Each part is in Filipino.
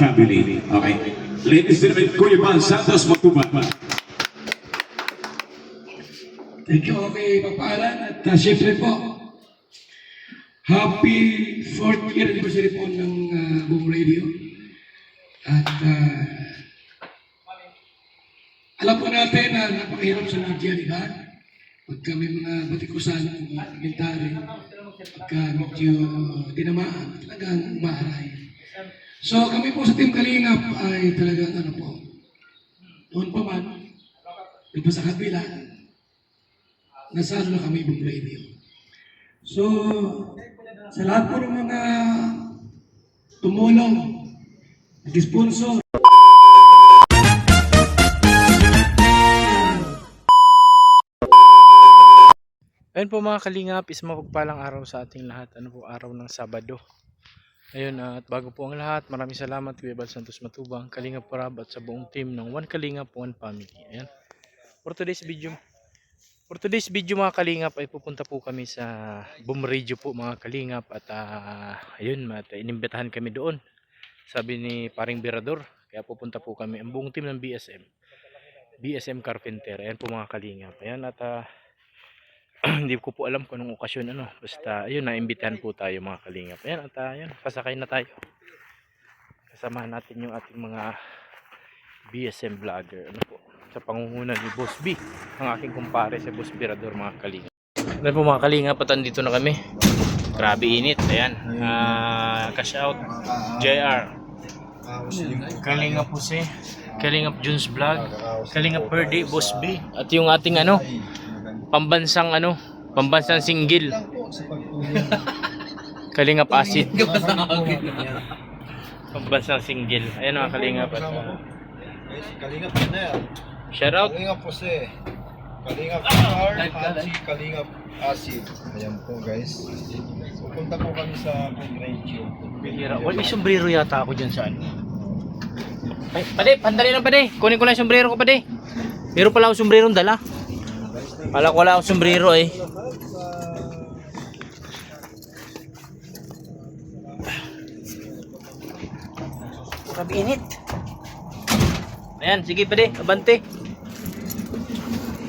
family. Okay. Ladies and gentlemen, Kuya Bal Santos Matubang. Thank you, okay, Papalan. At syempre po, happy 4th year anniversary po ng Boom Radio. At alam po natin na napakahirap sa Nadia, di ba? Pagka may mga batikusan ng military, pagka medyo tinamaan, talagang maaray. So kami po sa Team Kalingap ay talagang ano po, noon pa man, di ba sa kabila, nasalo na kami Boom Radio. So, sa lahat po ng mga tumulong, nag-sponsor, Ayun po mga kalingap, is mapagpalang araw sa ating lahat. Ano po, araw ng Sabado. Ayun, at bago po ang lahat, maraming salamat Kuya Bal Santos Matubang, Kalingap Parab at sa buong team ng One Kalingap, One Family. Ayan. For today's video mga kalingap ay pupunta po kami sa Boom Radio po mga kalingap. At ayun, inimbitahan kami doon. Sabi ni Paring Birador, kaya pupunta po kami. Ang buong team ng BSM Carpenter. Ayan po mga kalingap. Ayan, at hindi ko po alam kung anong okasyon ano. Basta ayun, naimbitahan po tayo mga kalingap. Ayan, at ayun, pasakay na tayo. Kasamahan natin yung ating mga BSM vlogger. Ano po, sa pangungunan ni Boss B, ang aking kumpare si Boss Birador mga kalingap. Ayan po mga kalingap, at andito na kami. Grabe init. Ayan, cash out JR, Kalingap po si Kalingap Junes Vlog, Kalingap Per Day Boss B, at yung ating ano, pambansang single Kalingap Acid. Pambansang single. Ayan mga kalingap. Kalingap na yan. Shout out. Kalingap po Kalingap R, Kalingap Acid. Ayan po guys. Pupunta po kami sa radio. Wala, may sombrero yata ako dyan sa ano. Ay, pade, pandali lang pade. Kunin ko lang yung sombrero ko pade. Meron pala akong sombrero dala. Wala ko wala akong sombrero eh. Grabe init. Ayan, sige pade, abante.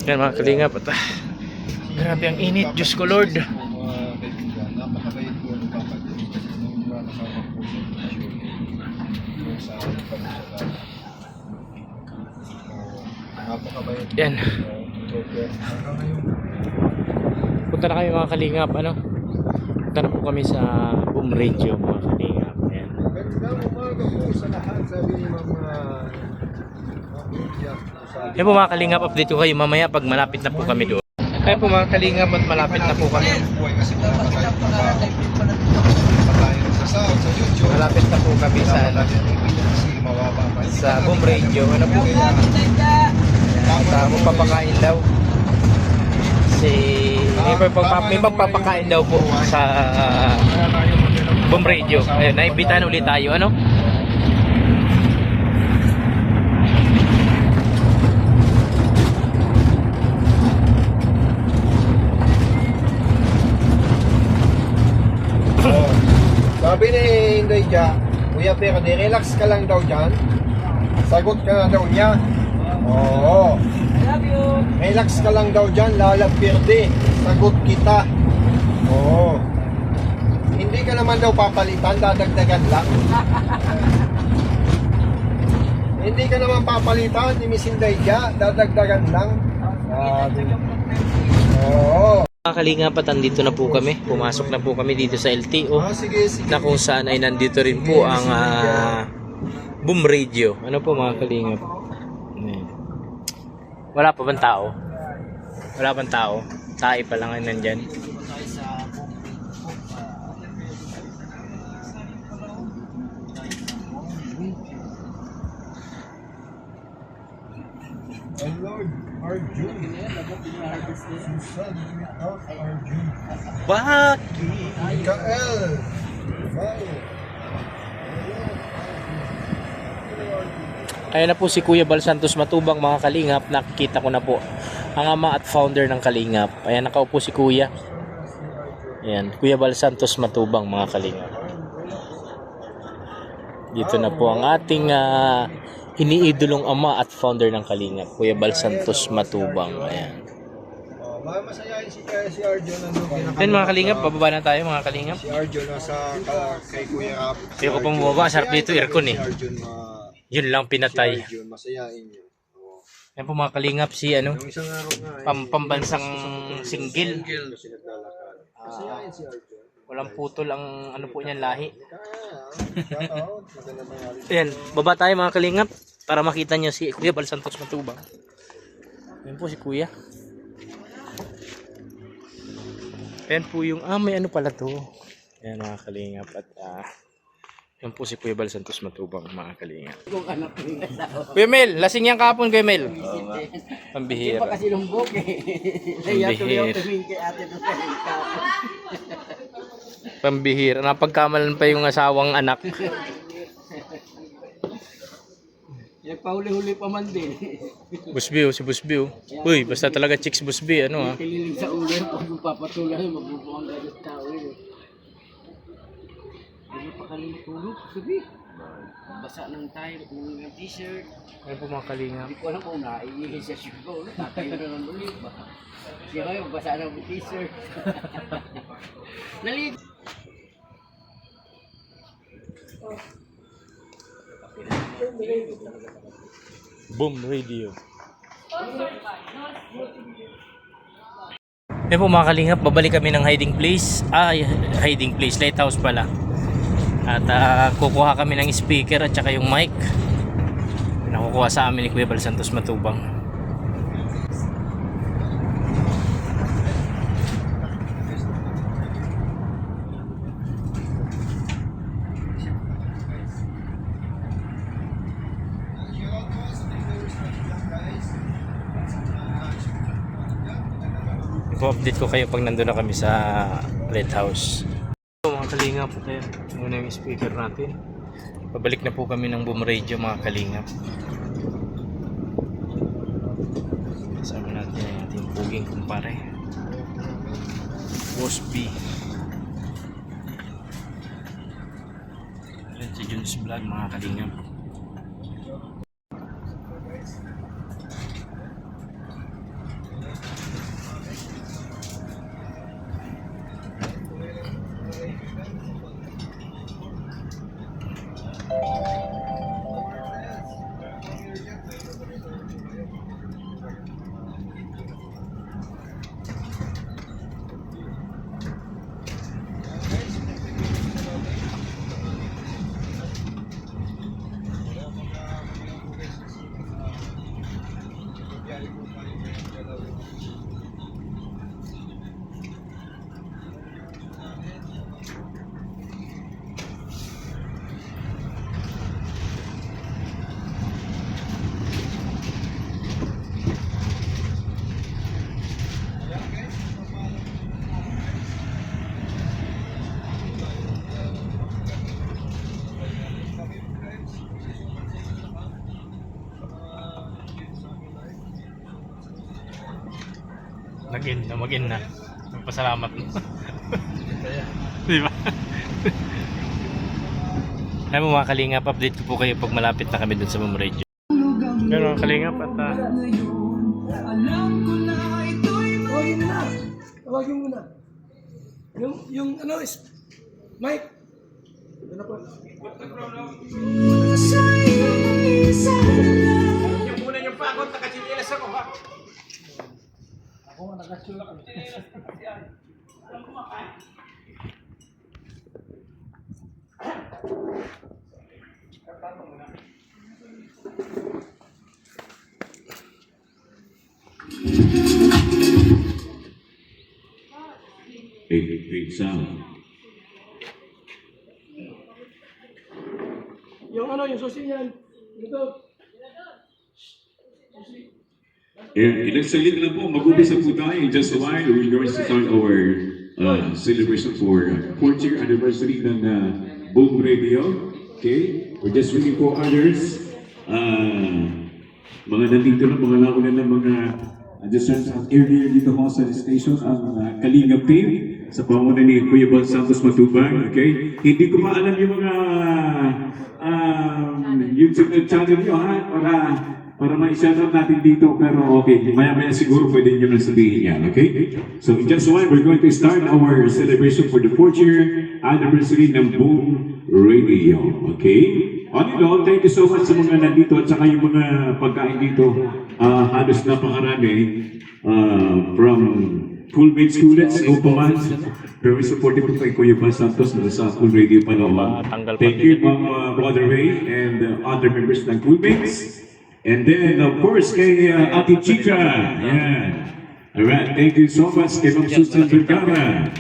Yan mga kalingap, at grabe ang init, Diyos ko Lord. Napakabait po ng kapatid. Nung mga kasama po sa napakabait. Yan. Punta na kami mga kalingap, ano? Punta na po kami sa Boom Radio mga kalingap. Ayan. Magandang umaga po sa lahat, sabi ni Mama. Yan po mga kalingap, update ko kayo mamaya pag malapit na po kami doon. Ayan po mga kalingap, at malapit na po kami. Kasi wala pa tayong trabaho. Pa tayo sa YouTube. Malapit na po kami sa sa Boom Radio. Ano po? At magpapakain daw. May magpapakain daw po sa Boom Radio. Ayun, naimbitahan ulit tayo, ano? Sabi ni Inday Dia, Kuya Perde, relax ka lang daw dyan. Sagot ka na daw niya. Oo. Relax ka lang daw dyan, Lala Perde. Sagot kita. Oo. Hindi ka naman daw papalitan, dadagdagan lang. Hindi ka naman papalitan ni Miss Inday Dia, dadagdagan lang. Oo. Mga kalingap, at andito na po kami. Pumasok na po kami dito sa LTO. Sige. Na kung saan ay nandito rin po ang Boom Radio. Ano po mga kalingap? Ayan. Wala pa bang tao? Wala pang tao? Tae pa lang ay nandyan. Lord Arjun. Susan without Arjun. Bakit? Mikael. Ayan na po si Kuya Bal Santos Matubang mga kalingap. Nakikita ko na po ang ama at founder ng Kalingap. Ayan, nakaupo si Kuya. Ayan, Kuya Bal Santos Matubang mga kalingap. Dito na po ang ating iniidolong ama at founder ng Kalingap, Kuya Bal Santos Matubang. Ayan. Masayahin si Arjo nandun Ayan mga Kalingap, bababa na tayo mga Kalingap. Si Arjo nasa kay Kuya Rap. Ayoko pang bumaba, sarap dito, aircon eh. Si Arjun, Yun lang pinatay. Si Arjun, masayahin yun. Ayan po mga Kalingap, si ano, Yung isang araw nga pambansang single. kasi naglalakad. Masayahin si Arjun. Walang putol ang ano po niyan lahi. Shoutout. Maganda mangyari. Ayan, baba tayo mga Kalingap para makita nyo si Kuya Bal Santos Matubang. Ayan po si Kuya. Ayan po yung, may ano pala to. Ayan mga Kalingap at ayan po si Kuya Bal Santos Matubang mga Kalingap. Kuya Mel, lasing yan kapon Kuya Mel. Pambihira. Pa kasi lumbok eh. Pambihira. Kay ate doon sa kapon. Pambihira. Napagkamalan pa yung asawang anak. Nagpahuli-huli pa man din. Busby, si Busby. Uy, basta talaga chicks Busby. Ano ha? Kililig sa ulo yun. Pag magpapatuloy, magbubuang ganit tao yun. Hindi pa kami tulog. Sabi. Basa ng tayo ng t-shirt. Ayan po mga Kalingap. Hindi ko alam kung naiihi siya siguro. Tatayo na ng ulit ba? Siya kayo, basa ng t-shirt. Nalig. Boom Radio. Ayan po mga Kalingap, babalik kami ng hiding place. Hiding place, lighthouse pala. At kukuha kami ng speaker at saka yung mic. Nakukuha sa amin ni Kuya Bal Santos Matubang. Ipo-update ko kayo pag nandun na kami sa lighthouse. Mga Kalingap, ayan, muna yung speaker natin. Pabalik na po kami ng Boom Radio mga Kalingap. Kasama natin ang ating puging kumpare, Boss B. Ayan si Junes Vlog mga Kalingap. Mag-in na. Magpasalamat mo. Di ba? Alam mo mga Kalingap, update ko po kayo pag malapit na kami dun sa Boom Radio. Pero mga Kalingap at Tawagin mo na. Yung ano is Mike. Ano po? Yung muna yung pagod, nakachinilas ako ha. Ako nga nakachula ko. Big sound. Yung ano, yung susi niyan. Ito. Ilang saglit lang po, mag-umpisa po tayo. In just a while, we're going to start our celebration for 4th year anniversary ng Boom Radio. Okay? We're just waiting for others. Mga nandito na, mga nauna na mga adjustments at earlier dito ho sa station, ang Kalingap team sa pamumuno ni Kuya Bal Santos Matubang. Okay? Hindi ko maalam yung mga YouTube channel nyo ha, para ma-shoutout natin dito, pero okay, maya-maya siguro pwede nyo nang sabihin yan, okay? So in just a while, we're going to start our celebration for the 4th year anniversary ng Boom Radio, okay? On and on, thank you so much sa mga nandito at saka yung mga pagkain dito, halos napakarami, from Coolmates Coolets, Opaman, very supportive po kay Kuya Bal Santos na sa Cool Radio Palawan. Thank you, Brother Ray and other members ng Coolmates. And then, of course, kay Ate Chica. Yan. Alright, thank you so much kay Ma'am Susan Vergara.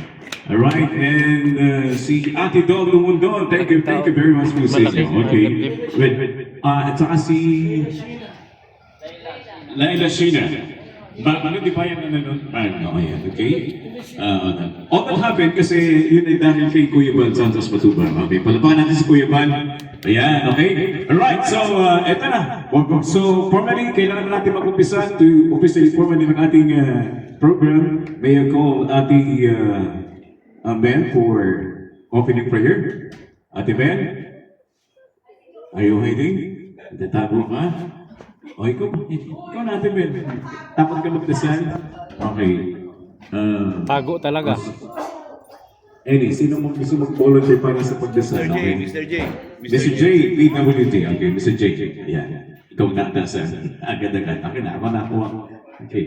Alright, and si Ate Dol Lumundon. Thank you very much po sa inyo. Okay. At saka si Laila Sheena. Ano di ba yan nun? Ayan, okay. All that happened kasi yun ay dahil kay Kuya Bal Santos Matubang. Okay, palapakan natin si Kuya Bal. Ayan, okay. Alright, so eto na. So formally, kailangan natin mag-umpisa to officially formally ng ating program. May I call Ate Ben for opening prayer? Ate Ben? Are you waiting? Tatago ka? O ikaw natin Ben. Takot ka magdasal? Okay. Tago talaga. Sino mo gusto mag-volunteer para sa pagdasal? Okay. Mr. J. Mr. J, PWD. Okay, Mr. J. Ayan. Ikaw nagdasal. Agad-agad. Akin na, ako na ako. Okay.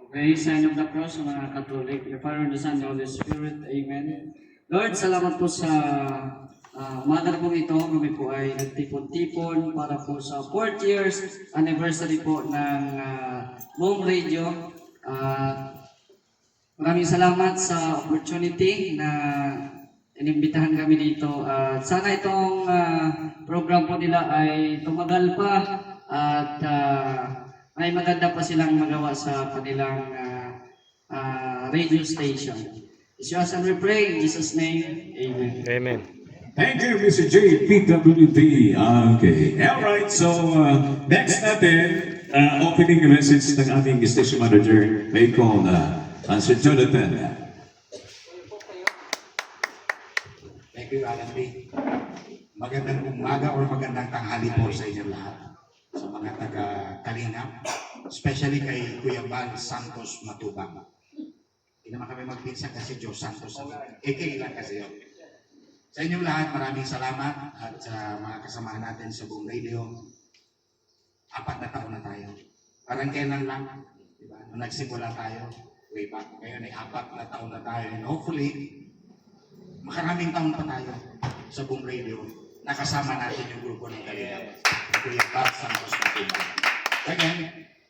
Okay, sign of the cross sa mga Catholic. The Father, the Son, the Holy Spirit. Amen. Lord, salamat po sa umaga na po ito. Kami po ay nagtipon-tipon para po sa 4th years anniversary po ng Boom Radio. Maraming salamat sa opportunity na inimbitahan kami dito. Sana itong program po nila ay tumagal pa at may maganda pa silang magawa sa kanilang radio station. It's yours and we pray in Jesus' name. Amen. Amen. Thank you, Mr. J, PWD. Okay. Alright, so next natin, opening message ng ating station manager, may call Sir Jonathan. Thank you, Alan B. Magandang umaga or magandang tanghali po sa inyo lahat. Sa mga taga-Kalingap, especially kay Kuya Bal Santos Matubang. Hindi naman kami magpinsan kasi Joe Santos. Lang kasi yun. Sa inyong lahat, maraming salamat at sa mga kasamahan natin sa Boom Radio. 4 na taon na tayo. Parang kailan lang, diba? Nung nagsimula tayo, way back. Ngayon ay 4 na taon na tayo. And hopefully, makaraming taon pa tayo sa Boom Radio. Nakasama natin yung grupo ng Kalingap. Kuya Bal Santos Matubang. Again,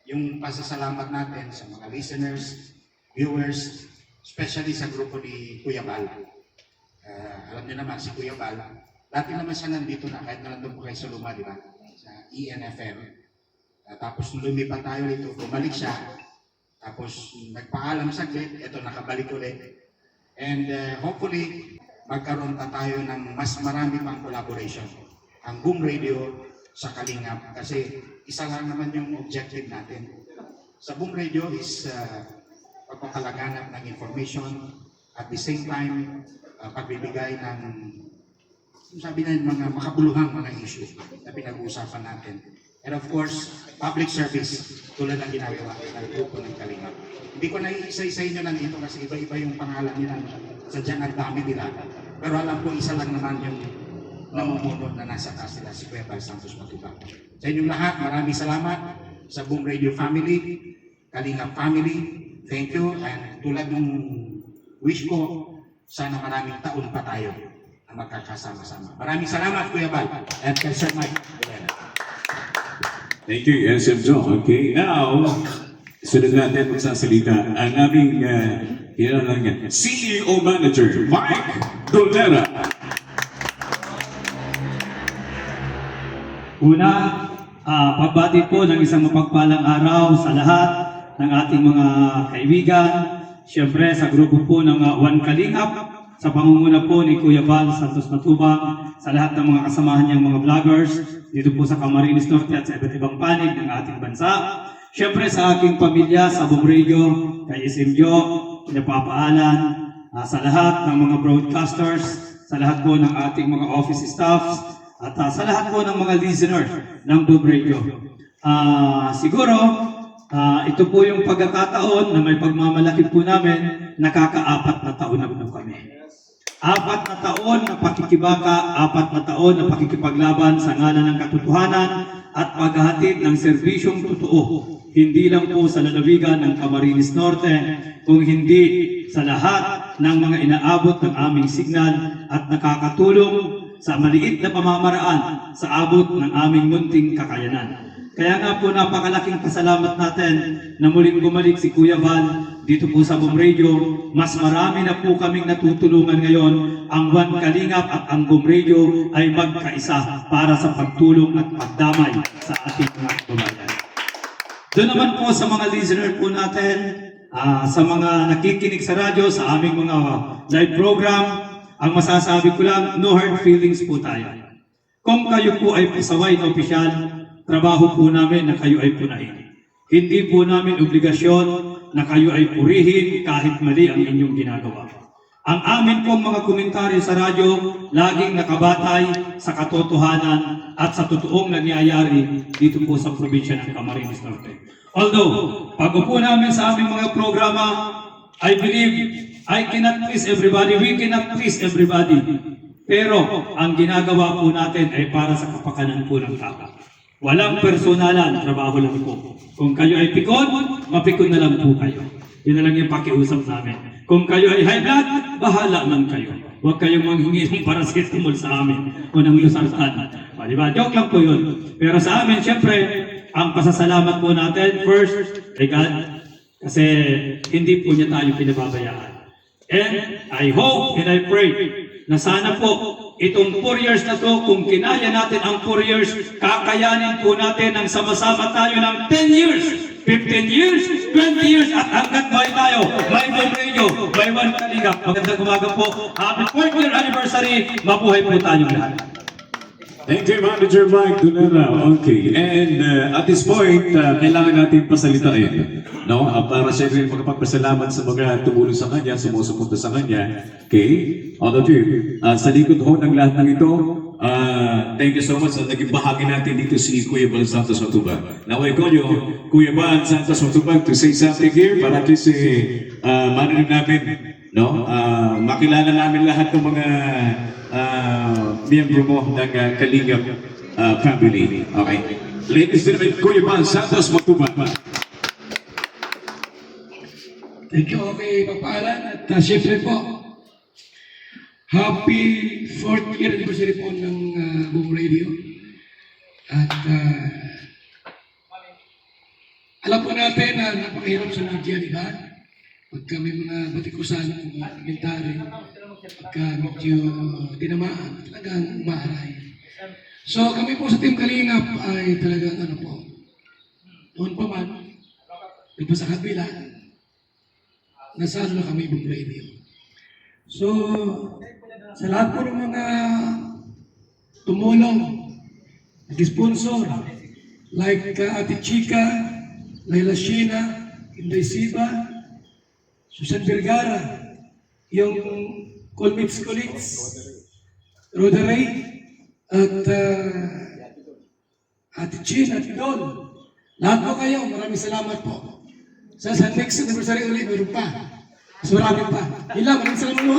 yung pasasalamat natin sa mga listeners, viewers, especially sa grupo ni Kuya Bal. Alam niyo naman, si Kuya Bal, dati naman siya nandito na, kahit na nandun po kayo sa Luma, di ba? Sa ENFM. Tapos nung lumipat tayo dito, bumalik siya. Tapos nagpaalam saglit, eto nakabalik ulit. And hopefully, magkaroon pa tayo ng mas marami pang collaboration. Ang Boom Radio sa Kalingap. Kasi isa lang naman yung objective natin. Sa Boom Radio is pagpapalaganap ng information at the same time pagbibigay ng sabi na mga makabuluhang mga issues na pinag-uusapan natin. And of course, public service tulad ng ginagawa ng grupo ng Kalingap. Hindi ko na isa-isa inyo nandito kasi iba-iba yung pangalan nila. Sadyang ang dami nila. Pero alam ko isa lang naman yung namumuno na nasa taas nila, si Kuya Bal Santos Matubang. Sa inyong lahat, maraming salamat sa Boom Radio family, Kalingap family. Thank you. And tulad ng wish ko, sana maraming taon pa tayo na magkakasama-sama. Maraming salamat, Kuya Bal. And kay Sir Mike. Thank you, SM John. Okay, now, sunod natin magsasalita ang aming CEO Manager, Mike Dolera. Una, pagbati po ng isang mapagpalang araw sa lahat ng ating mga kaibigan. Siyempre sa grupo po ng One Kalingap, sa pangunguna po ni Kuya Bal Santos Matubang, sa lahat ng mga kasamahan niyang mga vloggers, dito po sa Camarines Norte at sa iba't ibang panig ng ating bansa. Siyempre sa aking pamilya, sa Boom Radio, kay Isimjo, kay Papaalan, sa lahat ng mga broadcasters, sa lahat po ng ating mga office staffs, at sa lahat po ng mga listeners ng Boom Radio. Siguro, ito po yung pagkakataon na may pagmamalaki po namin, nakaka-4 na taon na po kami. 4 na taon na pakikibaka, 4 na taon na pakikipaglaban sa ngalan ng katotohanan at paghahatid ng serbisyong totoo. Hindi lang po sa lalawigan ng Camarines Norte, kung hindi sa lahat ng mga inaabot ng aming signal at nakakatulong sa maliit na pamamaraan sa abot ng aming munting kakayanan. Kaya nga po napakalaking pasalamat natin na muling bumalik si Kuya Val dito po sa Boom Radio. Mas marami na po kaming natutulungan ngayon. Ang One Kalingap at ang Boom Radio ay magkaisa para sa pagtulong at pagdamay sa ating mga kababayan. Doon naman po sa mga listener po natin, sa mga nakikinig sa radyo, sa aming mga live program, ang masasabi ko lang, no hard feelings po tayo. Kung kayo po ay pasaway na opisyal, trabaho po namin na kayo ay punain. Hindi po namin obligasyon na kayo ay purihin kahit mali ang inyong ginagawa. Ang amin pong mga komentaryo sa radyo, laging nakabatay sa katotohanan at sa totoong nangyayari dito po sa probinsya ng Camarines Norte. Although, pag upo namin sa aming mga programa, I believe I cannot please everybody, we cannot please everybody. Pero ang ginagawa po natin ay para sa kapakanan po ng tao. Walang personalan, trabaho lang po. Kung kayo ay pikon, mapikon na lang po kayo. Yun na lang yung pakiusap namin. Kung kayo ay high blood, bahala lang kayo. Huwag kayong manghingi ng paracetamol sa amin o ng losartan. Diba? Joke lang po yun. Pero sa amin, syempre, ang pasasalamat po natin, first, kay God, kasi hindi po niya tayo pinababayaan. And I hope and I pray na sana po itong 4 years na to, kung kinaya natin ang 4 years, kakayanin po natin ang sama-sama tayo ng 10 years, 15 years, 20 years, at hanggat buhay tayo, may Boom Radio, may One Kalingap. Magandang umaga po. Happy 4th year anniversary. Mabuhay po tayong lahat. Thank you, Manager Mike Dunera. Okay, and at this point, kailangan natin pasalitain, no? Para siyempre magpapasalamat sa mga tumulong sa kanya, sumusuporta sa kanya. Okay, all of you. Sa likod ho ng lahat ng ito, thank you so much sa naging bahagi natin dito si Kuya Val Santos Matubang. Now I call you, Kuya Val Santos Matubang, to say something here para at least marinig namin, no? Makilala namin lahat ng mga miyembro mo ng Kalingap family. Okay. Ladies and gentlemen, Kuya Val Santos Matubang. Thank you, okay, Papaalan. At syempre po, happy 4th year anniversary po ng Boom Radio. At alam po natin na napakahirap sa Nadia, di ba? Pagka may mga batikusan, mga komentary, pagka medyo tinamaan, talagang maaray. So kami po sa Team Kalingap ay talagang ano po, noon pa man, iba sa kabila, nasalo na kami Boom Radio. So, sa lahat po ng mga tumulong, nag-sponsor, like Ate Chica, Laila Sheena, Inday Siba, Susan Vergara, yung Colmits, Roda Ray, at Ate Chin at Don. Lahat po kayo, maraming salamat po. Sa next anniversary ulit, meron pa. Mas marami pa. Ilang, maraming salamat po.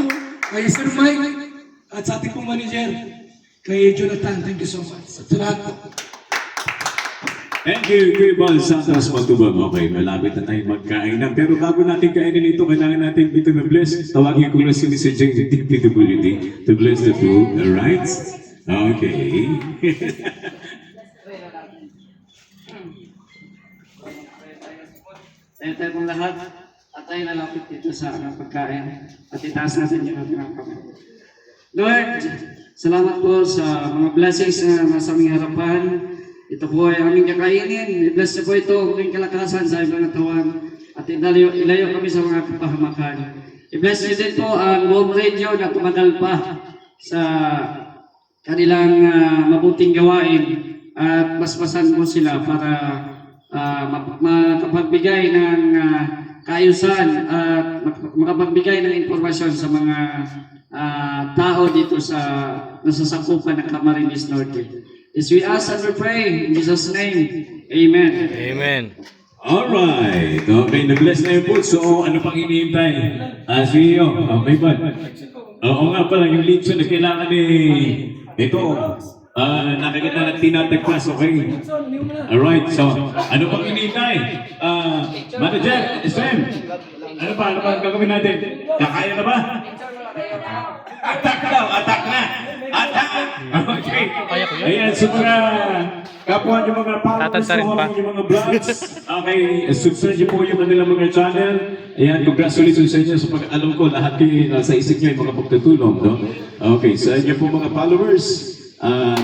Kay Sir Mike at sa ating pong manager, kay Jonathan. Thank you so much. Sa lahat po. Thank you, Kuya Val Santos Matubang. Okay, malapit na tayo magkainan. Pero bago natin kainin ito, kailangan natin dito na bless. Tawagin ko na si Mr. J. DPWD to bless the food. Alright? Okay. Tayo pong lahat at tayo nalapit dito sa pagkain at itaas natin yung ating kamay. Lord, salamat po sa mga blessings na nasa aming harapan. Ito po ay aming kakainin. I-bless niyo po ito ang aming kalakasan sa aming katawan at ilayo kami sa mga kapahamakan. I-bless niyo din po ang Boom Radio na tumagal pa sa kanilang mabuting gawain at basbasan mo sila para makapagbigay ng kaayusan at makapagbigay ng impormasyon sa mga tao dito sa nasasakupan ng Camarines Norte. As we ask and we pray in Jesus' name, Amen. Amen. Alright. Okay, na-bless na yung po. So, ano pang hinihintay? CEO, may ba? Oo nga pala, yung leads na kailangan ito. Nakikita na tinatagpas, okay? Alright, so, ano pang hinihintay? Manager, SM, ano pa ang gagawin natin? Kakaya na ba? Attack daw, attack na! Attack! Okay. Ayan, so mga kapwa nyo mga followers Tatantarin ko, pa. yung mga vlogs. Okay, subscribe nyo po yung kanilang mga channel. Ayan, congratulations sa inyo. So pag alam ko, lahat kayo sa isip nyo ay mga pagtutulong, no? Okay, sa inyo po mga followers,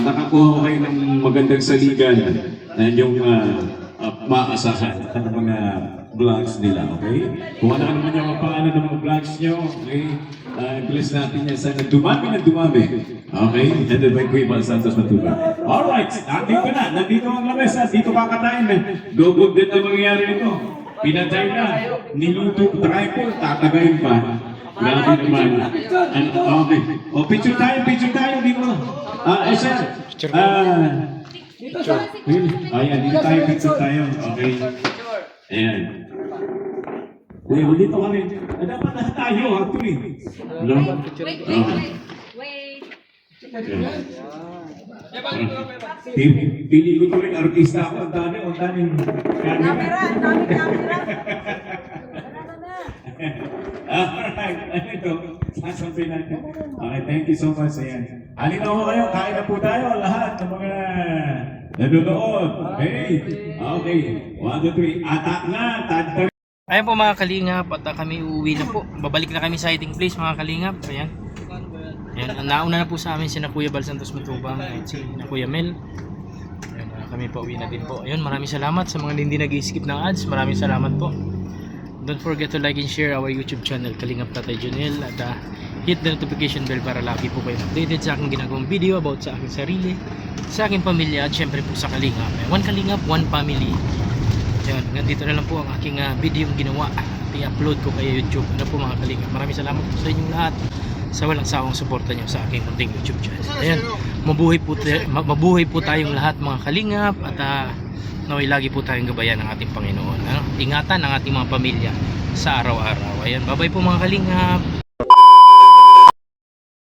nakakuha ko kayo ng magandang saligan na yung maasahan ng mga vlogs nila, okay? Kung ano naman yung mga pangalan ng mga vlogs nyo, okay? Bless natin yan sana dumami na dumami. Okay? Headed by Kuya Bal Santos Matubang. Alright, nandito ang lamesa, dito kakatayin na. Dugod din ang mangyayari nito. Pinatay na, niluto, takay po, tatagayin pa. Grabe naman. Okay. O, picture tayo dito. Sir. Ayan, dito tayo, picture tayo. Okay. Ayan. Uy, dito kami. Dapat lahat tayo, actually. Hello? Wait. Pili ko tuloy, artista ako. Ang dami. Camera. Alright, ito. Sasampin natin. Okay, thank you so much. Ayan. Halika ko kayo, kain na po tayo. Lahat ng mga nanonood. Okay. Okay. 1, 2, 3. Atak na. Tantang. Ayan po mga kalingap at kami uuwi na po. Babalik na kami sa hiding place mga kalingap. Ayan. Ayan. Nauna na po sa amin si Kuya Bal Santos Matubang at si Kuya Mel. Ayan, kami pa uwi na din po. Ayun, maraming salamat sa mga hindi nag-skip ng ads. Maraming salamat po. Don't forget to like and share our YouTube channel Kalingap Tatay Jonel at hit the notification bell para lagi po kayo updated sa aking ginagawang video about sa aking sarili, sa aking pamilya at syempre po sa Kalingap. One Kalingap, one family. Yan, nandito na lang po ang aking video yung ginawa. I-upload ko kay YouTube. Ano po mga Kalingap. Maraming salamat po sa inyong lahat sa walang sawang suporta nyo sa aking munting YouTube channel. Ayan, mabuhay po tayong lahat mga Kalingap at naway lagi po tayong gabayan ng ating Panginoon. Ingatan ang ating mga pamilya sa araw-araw. Ayan, bye-bye po mga Kalingap.